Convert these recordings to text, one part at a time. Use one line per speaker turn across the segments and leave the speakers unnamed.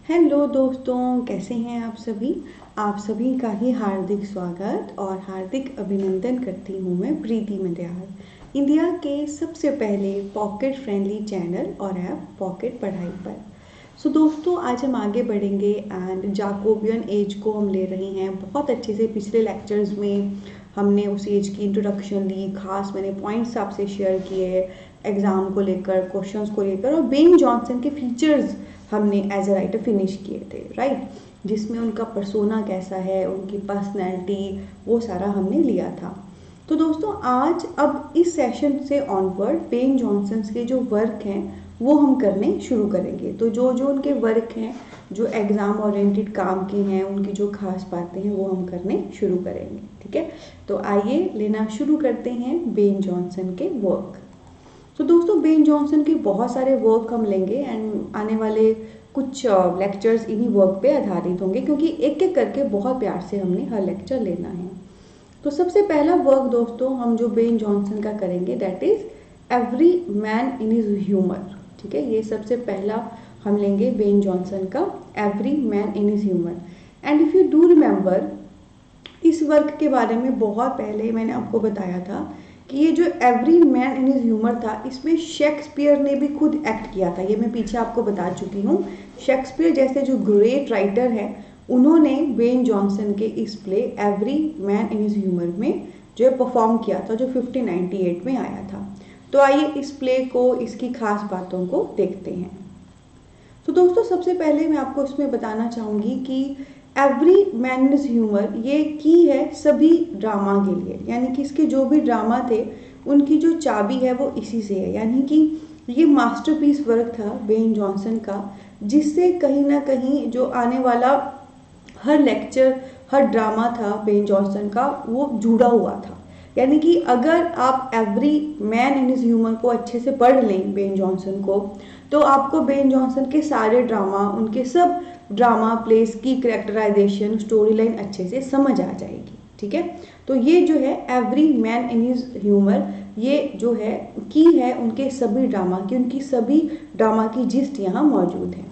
Hello दोस्तों, कैसे हैं आप सभी। आप सभी का ही हार्दिक स्वागत और हार्दिक अभिनंदन करती हूँ मैं प्रीति मध्यार, इंडिया के सबसे पहले पॉकेट फ्रेंडली चैनल और ऐप पॉकेट पढ़ाई पर। सो दोस्तों, आज हम आगे बढ़ेंगे एंड जाकोबियन एज को हम ले रहे हैं बहुत अच्छे से। पिछले लेक्चर्स में हमने उस एज की इंट्रोडक्शन ली, खास मैंने पॉइंट्स आपसे शेयर किए एग्ज़ाम को लेकर, क्वेश्चंस को लेकर, और बेन जॉनसन के फीचर्स हमने एज अ राइटर फिनिश किए थे, राइट, जिसमें उनका पर्सोना कैसा है, उनकी पर्सनैलिटी, वो सारा हमने लिया था। तो दोस्तों, आज अब इस सेशन से ऑनवर्ड बेन जॉनसन के जो वर्क हैं वो हम करने शुरू करेंगे। तो जो जो उनके वर्क हैं, जो एग्ज़ाम ओरिएंटेड काम के हैं, उनकी जो खास बातें हैं वो हम करने शुरू करेंगे, ठीक है। तो आइए लेना शुरू करते हैं बेन जॉनसन के वर्क। तो दोस्तों, बेन जॉनसन के बहुत सारे वर्क हम लेंगे एंड आने वाले कुछ लेक्चर्स इन्हीं वर्क पे आधारित होंगे, क्योंकि एक एक करके बहुत प्यार से हमने हर लेक्चर लेना है। तो सबसे पहला वर्क दोस्तों हम जो बेन जॉनसन का करेंगे that is every man in his humour, ठीक है। ये सबसे पहला हम लेंगे बेन जॉनसन का, every man in his humour. And if you do remember, इस वर्क के बारे में बहुत पहले मैंने आपको बताया था कि ये जो every man in his humour था, इसमें शेक्सपियर ने भी खुद एक्ट किया था। ये मैं पीछे आपको बता चुकी हूँ। शेक्सपियर जैसे जो ग्रेट राइटर हैं, उन्होंने बेन जॉनसन के इस play every man in his humour में जो है परफॉर्म किया था, जो 1598 में आया था। तो आइए इस प्ले को, इसकी खास बातों को देखते हैं। तो दोस्तों, सबसे पहले मैं आपको इसमें बताना चाहूँगी कि every man in his humour ये की है सभी ड्रामा के लिए, यानी कि इसके जो भी ड्रामा थे उनकी जो चाबी है वो इसी से है। यानी कि ये मास्टरपीस वर्क था बेन जॉनसन का, जिससे कहीं ना कहीं जो आने वाला हर लेक्चर, हर ड्रामा था बेन जॉनसन का, वो जुड़ा हुआ था। यानी कि अगर आप every man in his humour को अच्छे से पढ़ लें बेन जॉनसन को, तो आपको बेन जॉनसन के सारे ड्रामा, उनके सब ड्रामा प्लेस की करेक्टराइजेशन, स्टोरी लाइन अच्छे से समझ आ जाएगी, ठीक है। तो ये जो है every man in his humour, ये जो है की है उनके सभी ड्रामा की, उनकी सभी ड्रामा की जिस्ट यहाँ मौजूद है।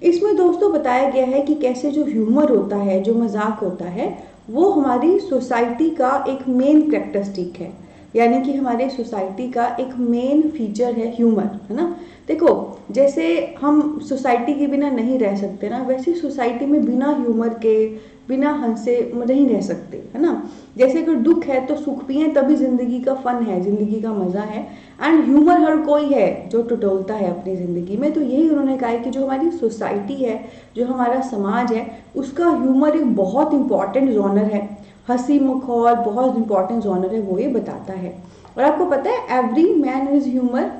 इसमें दोस्तों बताया गया है कि कैसे जो ह्यूमर होता है, जो मजाक होता है, वो हमारी सोसाइटी का एक मेन करेक्टरिस्टिक है। यानी कि हमारे सोसाइटी का एक मेन फीचर है ह्यूमर, है ना। देखो, जैसे हम सोसाइटी के बिना नहीं रह सकते ना, वैसे सोसाइटी में बिना ह्यूमर के, बिना हंसे नहीं रह सकते, है ना। जैसे अगर दुख है तो सुख भी है, तभी जिंदगी का फन है, जिंदगी का मजा है। एंड ह्यूमर हर कोई है जो टटोलता है अपनी ज़िंदगी में। तो यही उन्होंने कहा है कि जो हमारी सोसाइटी है, जो हमारा समाज है, उसका ह्यूमर एक बहुत इंपॉर्टेंट जॉनर है, हंसी मखौल बहुत इंपॉर्टेंट जॉनर है, वो ये बताता है। और आपको पता है एवरी मैन इज ह्यूमर,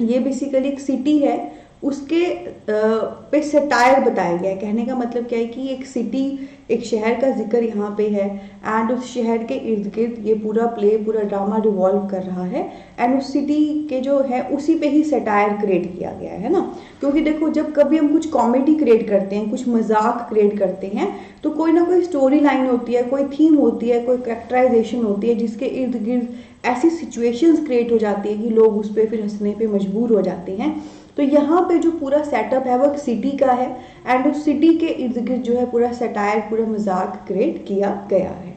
ये बेसिकली एक सिटी है, उसके पे सटायर बताया गया है। कहने का मतलब क्या है कि एक सिटी, एक शहर का जिक्र यहाँ पे है, एंड उस शहर के इर्द गिर्द ये पूरा प्ले, पूरा ड्रामा रिवॉल्व कर रहा है। एंड उस सिटी के जो है उसी पे ही सटायर क्रिएट किया गया है ना। क्योंकि देखो, जब कभी हम कुछ कॉमेडी क्रिएट करते हैं, कुछ मजाक क्रिएट करते हैं, तो कोई ना कोई स्टोरी लाइन होती है, कोई थीम होती है, कोई कैरेक्टराइजेशन होती है, जिसके इर्द गिर्द ऐसी सिचुएशंस क्रिएट हो जाती है कि लोग उस पर फिर हंसने पे मजबूर हो जाते हैं। तो यहाँ पे जो पूरा सेटअप है वो एक सिटी का है, एंड उस सिटी के इर्द गिर्द जो है पूरा सटायर, पूरा मजाक क्रिएट किया गया है,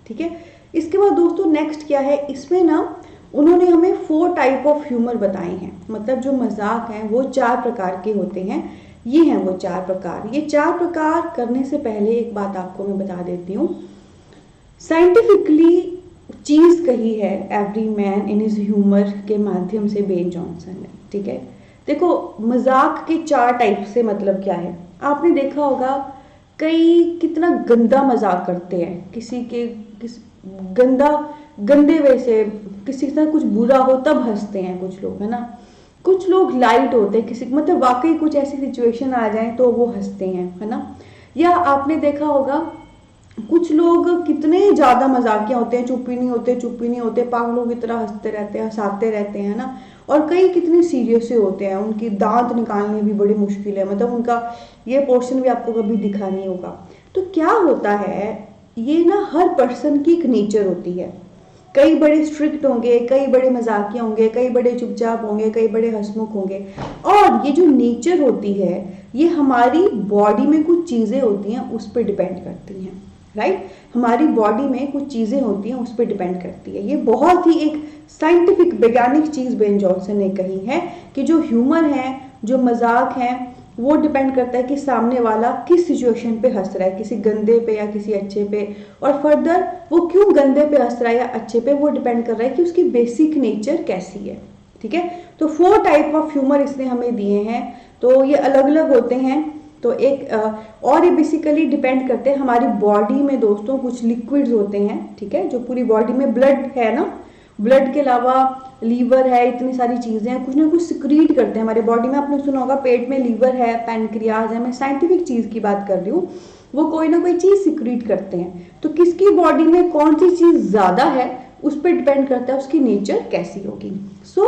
ठीक है। इसके बाद दोस्तों नेक्स्ट क्या है, इसमें ना उन्होंने हमें 4 टाइप ऑफ ह्यूमर बताए हैं। मतलब जो मजाक हैं वो 4 प्रकार के होते हैं। ये हैं वो 4 प्रकार। ये 4 प्रकार करने से पहले एक बात आपको मैं बता देती हूँ। साइंटिफिकली चीज कही है every man in his humour के माध्यम से बेन जॉनसन ने, ठीक है। देखो, मजाक के 4 टाइप से मतलब क्या है, आपने देखा होगा कई कितना गंदा मजाक करते हैं, किसी के गंदे वे से, किसी के साथ कुछ बुरा हो तब हंसते हैं कुछ लोग, है ना। कुछ लोग लाइट होते हैं, किसी मतलब वाकई कुछ ऐसी सिचुएशन आ जाए तो वो हंसते हैं, है ना। या आपने देखा होगा कुछ लोग कितने ज्यादा मजाकिया होते हैं, चुप ही नहीं होते, पागलों की तरह हंसते रहते हैं, हंसाते रहते हैं ना। और कई कितने सीरियस से होते हैं, उनकी दांत निकालने भी बड़ी मुश्किल है, मतलब उनका ये पोर्शन भी आपको कभी दिखा नहीं होगा। तो क्या होता है, ये ना हर पर्सन की एक नेचर होती है। कई बड़े स्ट्रिक्ट होंगे, कई बड़े मजाकिया होंगे, कई बड़े चुपचाप होंगे, कई बड़े हंसमुख होंगे। और ये जो नेचर होती है ये हमारी बॉडी में कुछ चीज़ें होती हैं उस पर डिपेंड करती हैं, राइट। हमारी बॉडी में कुछ चीज़ें होती हैं उस पर डिपेंड करती है। ये बहुत ही एक साइंटिफिक वैज्ञानिक चीज़ बेन जॉनसन ने कही है कि जो ह्यूमर है, जो मजाक है, वो डिपेंड करता है कि सामने वाला किस सिचुएशन पे हंस रहा है, किसी गंदे पे या किसी अच्छे पे। और फर्दर वो क्यों गंदे पे हंस रहा है या अच्छे पे, वो डिपेंड कर रहा है कि उसकी बेसिक नेचर कैसी है, ठीक है। तो 4 टाइप ऑफ ह्यूमर इसने हमें दिए हैं, तो ये अलग अलग होते हैं। तो एक और ये बेसिकली डिपेंड करते हैं हमारी बॉडी में दोस्तों कुछ लिक्विड्स होते हैं, ठीक है, जो पूरी बॉडी में ब्लड है ना, ब्लड के अलावा लीवर है, इतनी सारी चीज़ें हैं, कुछ ना कुछ सिक्रीट करते हैं हमारे बॉडी में। आपने सुना होगा पेट में लीवर है, पैनक्रियाज है, मैं साइंटिफिक चीज़ की बात कर रही हूँ, वो कोई ना कोई चीज़ सिक्रीट करते हैं। तो किसकी बॉडी में कौन सी चीज़ ज़्यादा है उस पर डिपेंड करता है उसकी नेचर कैसी होगी। सो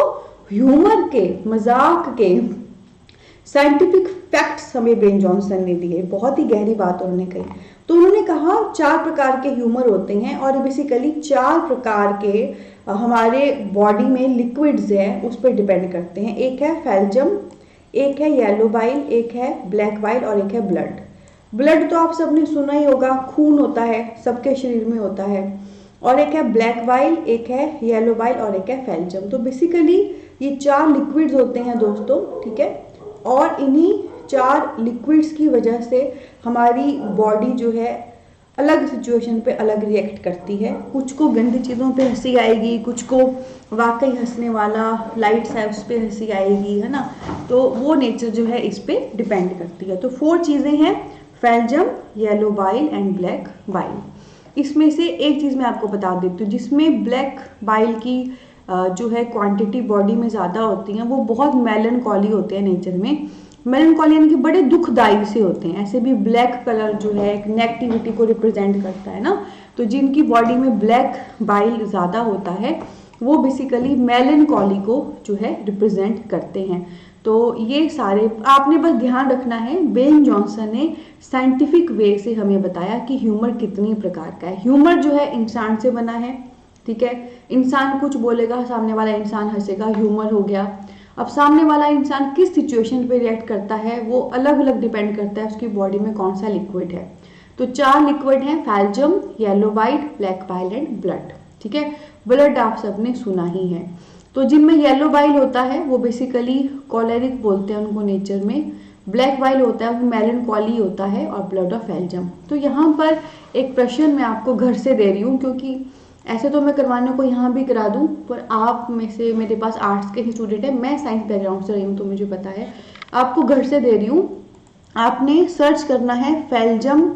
ह्यूमर के, मजाक के साइंटिफिक फैक्ट्स हमें बेन जॉनसन ने दिए, बहुत ही गहरी बात उन्होंने कही। तो उन्होंने कहा 4 प्रकार के ह्यूमर होते हैं और बेसिकली 4 प्रकार के हमारे बॉडी में लिक्विड्स हैं उस पर डिपेंड करते हैं। एक है फैल्जम, एक है येलो बाइल, एक है ब्लैक बाइल और एक है ब्लड। ब्लड तो आप सबने सुना ही होगा, खून होता है, सबके शरीर में होता है। और एक है ब्लैक बाइल, एक है येलो बाइल और एक है फैल्जम। तो बेसिकली ये 4 लिक्विड्स होते हैं दोस्तों, ठीक है। और इन्हीं 4 लिक्विड्स की वजह से हमारी बॉडी जो है अलग सिचुएशन पे अलग रिएक्ट करती है। कुछ को गंदी चीज़ों पे हंसी आएगी, कुछ को वाकई हंसने वाला लाइट्स है उस पर हंसी आएगी, है ना। तो वो नेचर जो है इस पे डिपेंड करती है। तो 4 चीज़ें हैं, phlegm, yellow bile and black bile. इसमें से एक चीज़ मैं आपको बता देती हूँ, जिसमें ब्लैक बाइल की जो है क्वांटिटी बॉडी में ज़्यादा होती हैं, वो बहुत मेलनकॉली होते हैं नेचर में। मेलनकॉली यानी कि बड़े दुखदाई से होते हैं। ऐसे भी ब्लैक कलर जो है एक नेगेटिविटी को रिप्रेजेंट करता है ना। तो जिनकी बॉडी में ब्लैक बाइल ज़्यादा होता है वो बेसिकली मेलनकॉली को जो है रिप्रेजेंट करते हैं। तो ये सारे आपने बस ध्यान रखना है, बेन जॉनसन ने साइंटिफिक वे से हमें बताया कि ह्यूमर कितनी प्रकार का है। ह्यूमर जो है इंसान से बना है, ठीक है। इंसान कुछ बोलेगा, सामने वाला इंसान हंसेगा, ह्यूमर हो गया। अब सामने वाला इंसान किस सिचुएशन पे रिएक्ट करता है वो अलग अलग डिपेंड करता है उसकी बॉडी में कौन सा लिक्विड है। तो 4 लिक्विड हैं, phlegm, yellow bile, black bile and blood, ठीक है। ब्लड आप सबने सुना ही है। तो जिनमें येलो बाइल होता है वो बेसिकली कॉलेरिक बोलते हैं उनको नेचर में, ब्लैक बाइल होता है वो मेलनकॉली होता है, और ब्लड ऑफ फैल्जम। तो यहाँ पर एक प्रश्न मैं आपको घर से दे रही हूँ, क्योंकि ऐसे तो मैं करवाने को यहाँ भी करा दूँ, पर आप में से मेरे पास आर्ट्स के ही स्टूडेंट है, मैं साइंस बैकग्राउंड से रही हूँ तो मुझे पता है। आपको घर से दे रही हूँ, आपने सर्च करना है phlegm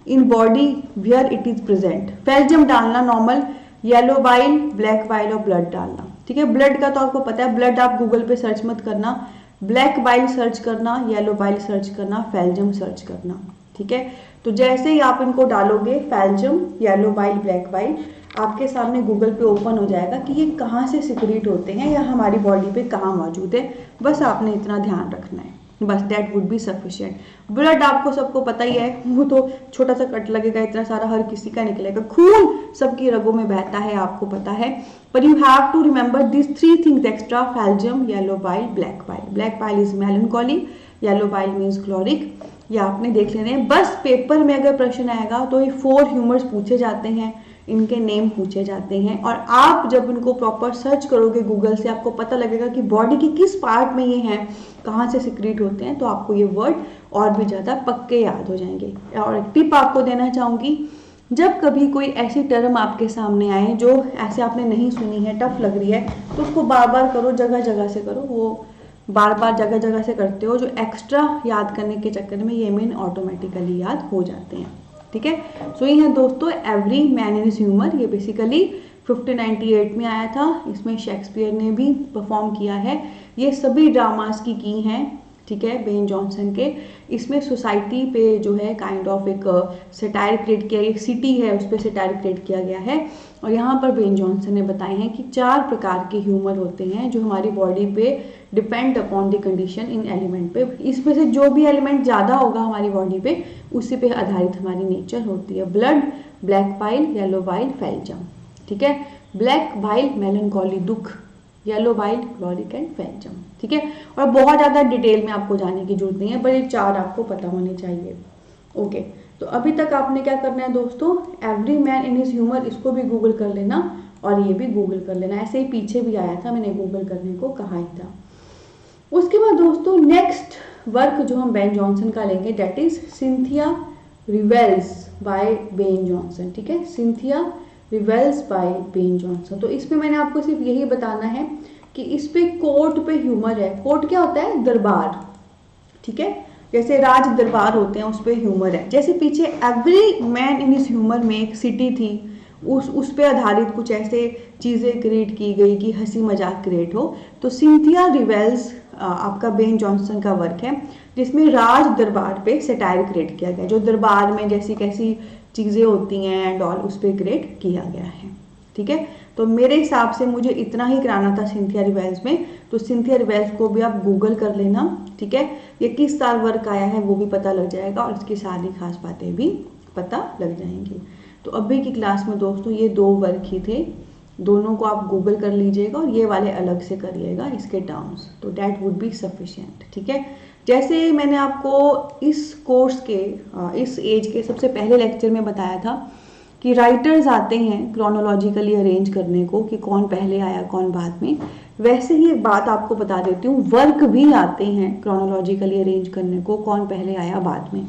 in body where it is present. Phlegm डालना normal, yellow bile, black bile और ब्लड डालना, ठीक है। ब्लड का तो आपको पता है, ब्लड आप गूगल पे सर्च मत करना, ब्लैक बाइल सर्च करना, येलो बाइल सर्च करना, फैल्जम सर्च करना, ठीक है। तो जैसे ही आप इनको डालोगे फैल्जम, येलो बाइल, ब्लैक बाइल, आपके सामने गूगल पे ओपन हो जाएगा कि ये कहाँ से सिक्रीट होते हैं या हमारी बॉडी पे कहाँ मौजूद है। बस आपने इतना ध्यान रखना है, बस that would be sufficient. Blood आपको सबको पता ही है, वो तो छोटा सा कट लगेगा, इतना सारा हर किसी का निकलेगा। खून सबकी रगों में बहता है, आपको पता है। पर you have to remember this 3 things extra, phlegm, yellow bile, black bile. Black bile is melancholy, yellow bile means choleric. ये आपने देख लेने हैं। बस पेपर में अगर प्रश्न आएगा तो ये 4 ह्यूमर्स पूछे जाते हैं, इनके नेम पूछे जाते हैं, और आप जब इनको प्रॉपर सर्च करोगे गूगल से आपको पता लगेगा कि बॉडी के किस पार्ट में ये हैं, कहाँ से सिक्रीट होते हैं, तो आपको ये वर्ड और भी ज़्यादा पक्के याद हो जाएंगे। और एक टिप आपको देना चाहूँगी, जब कभी कोई ऐसी टर्म आपके सामने आए जो ऐसे आपने नहीं सुनी है, टफ लग रही है, तो उसको बार बार करो, जगह जगह से करो। वो बार बार जगह जगह से करते हो, जो एक्स्ट्रा याद करने के चक्कर में ये मीन ऑटोमेटिकली याद हो जाते हैं, ठीक है। सो ये है दोस्तों एवरी मैन इन ह्यूमर। ये बेसिकली 1598 में आया था, इसमें शेक्सपियर ने भी परफॉर्म किया है। ये सभी ड्रामास की हैं, ठीक है, बेन जॉनसन के। इसमें सोसाइटी पे जो है काइंड ऑफ एक सटायर क्रिएट किया, एक सिटी है उस पर सटायर क्रिएट किया गया है। और यहाँ पर बेन जॉनसन ने बताए हैं कि 4 प्रकार के ह्यूमर होते हैं जो हमारी बॉडी पे depend upon the condition in element पे। इसमें से जो भी एलिमेंट ज़्यादा होगा हमारी बॉडी पे उसी पे आधारित हमारी नेचर होती है। Blood, black bile, yellow bile, phlegm, ठीक है। ब्लैक बाइल मेलनकॉली दुख, yellow bile choleric and phantom. ठीक है, और बहुत ज़्यादा डिटेल में आपको जाने की जरूरत नहीं है, बस ये 4 आपको पता होने चाहिए। ओके, तो अभी तक आपने क्या करना है दोस्तों, every man in his humour, इसको भी गूगल कर लेना और ये भी गूगल कर लेना। ऐसे ही पीछे भी आया था, मैंने गूगल करने को कहा ही था। उसके बाद दोस्तों नेक्स्ट वर्क जो हम बेन जॉनसन का लेंगे, date is Cynthia revels by Ben Jonson. ठीक है, Cynthia revels by Ben Jonson. तो इसमें मैंने आपको सिर्फ यही बताना है कि इस पे कोर्ट पे ह्यूमर है। कोर्ट क्या होता है, दरबार। ठीक है, जैसे राज दरबार होते हैं, उस पे ह्यूमर है। जैसे पीछे एवरी मैन इन इस ह्यूमर में एक सिटी थी, उस पे आधारित कुछ ऐसे चीज़ें क्रिएट की गई कि हंसी मजाक क्रिएट हो। तो सिंथिया रिवेल्स आपका बेन जॉनसन का वर्क है, जिसमें राज दरबार पे सेटायर क्रिएट किया गया, जो दरबार में जैसी कैसी चीज़ें होती हैं एंड ऑल, उस पर क्रिएट किया गया है। ठीक है, तो मेरे हिसाब से मुझे इतना ही कराना था सिंथिया रिवेल्स में। तो सिंथिया रिवेल्स को भी आप गूगल कर लेना। ठीक है, ये किस साल वर्क आया है वो भी पता लग जाएगा और इसकी सारी खास बातें भी पता लग जाएंगी। तो अभी की क्लास में दोस्तों ये 2 वर्क ही थे, दोनों को आप गूगल कर लीजिएगा और ये वाले अलग से करिएगा इसके टर्म्स, तो डैट वुड बी सफिशिएंट। ठीक है, जैसे मैंने आपको इस कोर्स के इस एज के सबसे पहले लेक्चर में बताया था कि राइटर्स आते हैं क्रोनोलॉजिकली अरेंज करने को, कि कौन पहले आया कौन बाद में, वैसे ही एक बात आपको बता देती हूँ, वर्क भी आते हैं क्रोनोलॉजिकली अरेंज करने को, कौन पहले आया बाद में।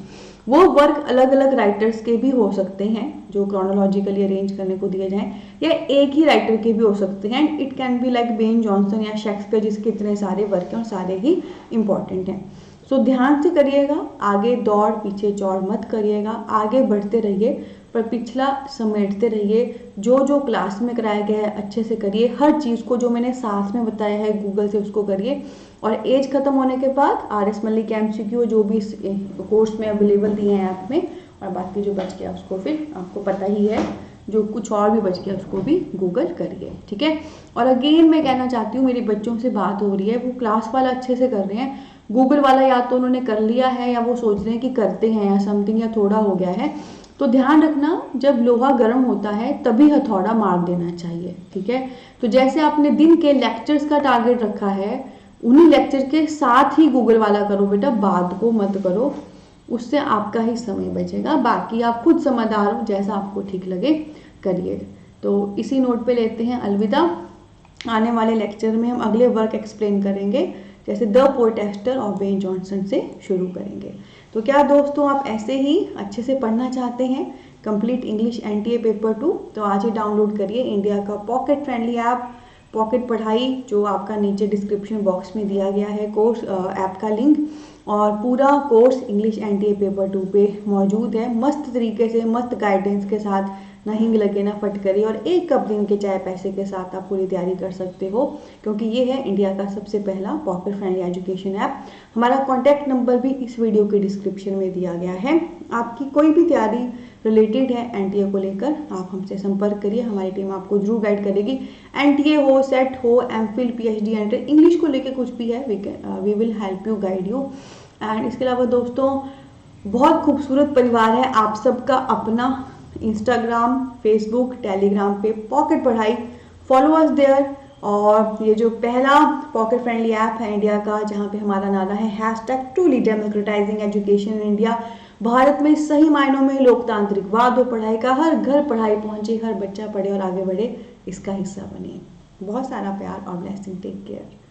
वो वर्क अलग अलग राइटर्स के भी हो सकते हैं जो क्रोनोलॉजिकली अरेंज करने को दिए जाएं, या एक ही राइटर के भी हो सकते हैं। It can be like Ben Jonson या शेक्सपियर, जिसके इतने सारे वर्क हैं और सारे ही इंपॉर्टेंट हैं। सो ध्यान से करिएगा, आगे दौड़ पीछे चौड़ मत करिएगा, आगे बढ़ते रहिए पर पिछला समेटते रहिए। जो जो क्लास में कराया गया है अच्छे से करिए, हर चीज़ को जो मैंने साथ में बताया है गूगल से उसको करिए। और एज खत्म होने के बाद RS मल्लिक MCQ जो भी इस कोर्स में अवेलेबल दिए हैं ऐप में, और बाकी जो बच गया उसको फिर आपको पता ही है, जो कुछ और भी बच गया उसको भी गूगल करिए। ठीक है, और अगेन मैं कहना चाहती हूँ, मेरी बच्चों से बात हो रही है, वो क्लास वाला अच्छे से कर रहे हैं, गूगल वाला या तो उन्होंने कर लिया है या वो सोच रहे हैं कि करते हैं या समथिंग, या थोड़ा हो गया है। तो ध्यान रखना, जब लोहा गर्म होता है तभी हथौड़ा मार देना चाहिए। ठीक है, तो जैसे आपने दिन के लेक्चर्स का टारगेट रखा है, उन्हीं लेक्चर के साथ ही गूगल वाला करो बेटा, बाद को मत करो, उससे आपका ही समय बचेगा। बाकी आप खुद समझदार हो, जैसा आपको ठीक लगे करिए। तो इसी नोट पे लेते हैं अलविदा। आने वाले लेक्चर में हम अगले वर्क एक्सप्लेन करेंगे, जैसे द पोएटेस्टर ऑफ बेन जॉनसन से शुरू करेंगे। तो क्या दोस्तों आप ऐसे ही अच्छे से पढ़ना चाहते हैं कंप्लीट इंग्लिश NTA पेपर 2, तो आज ही डाउनलोड करिए इंडिया का पॉकेट फ्रेंडली ऐप पॉकेट पढ़ाई, जो आपका नीचे डिस्क्रिप्शन बॉक्स में दिया गया है कोर्स ऐप का लिंक, और पूरा कोर्स इंग्लिश NTA पेपर 2 पे मौजूद है, मस्त तरीके से मस्त गाइडेंस के साथ, ना हिंग लगे ना फटकरी, और 1 कप दिन के चाय पैसे के साथ आप पूरी तैयारी कर सकते हो, क्योंकि ये है इंडिया का सबसे पहला पॉकेट फ्रेंडली एजुकेशन ऐप। हमारा कॉन्टैक्ट नंबर भी इस वीडियो के डिस्क्रिप्शन में दिया गया है। आपकी कोई भी तैयारी रिलेटेड है NTA को लेकर, आप हमसे संपर्क करिए, हमारी टीम आपको जरूर गाइड करेगी। NTA हो, सेट हो, MPhil PhD एंट्री, इंग्लिश को लेकर कुछ भी है, we will help you, guide you. And इसके अलावा दोस्तों बहुत खूबसूरत परिवार है आप सबका अपना, इंस्टाग्राम, फेसबुक, टेलीग्राम पे पॉकेट पढ़ाई, फॉलो अस देयर। और ये जो पहला पॉकेट फ्रेंडली ऐप है इंडिया का, जहाँ पे हमारा नारा है #truly democratizing education in India, Bharat में सही मायनों में लोकतांत्रिक वाद हो पढ़ाई का, हर घर पढ़ाई पहुंचे, हर बच्चा पढ़े और आगे बढ़े, इसका हिस्सा बने। बहुत सारा प्यार और ब्लेसिंग, टेक केयर।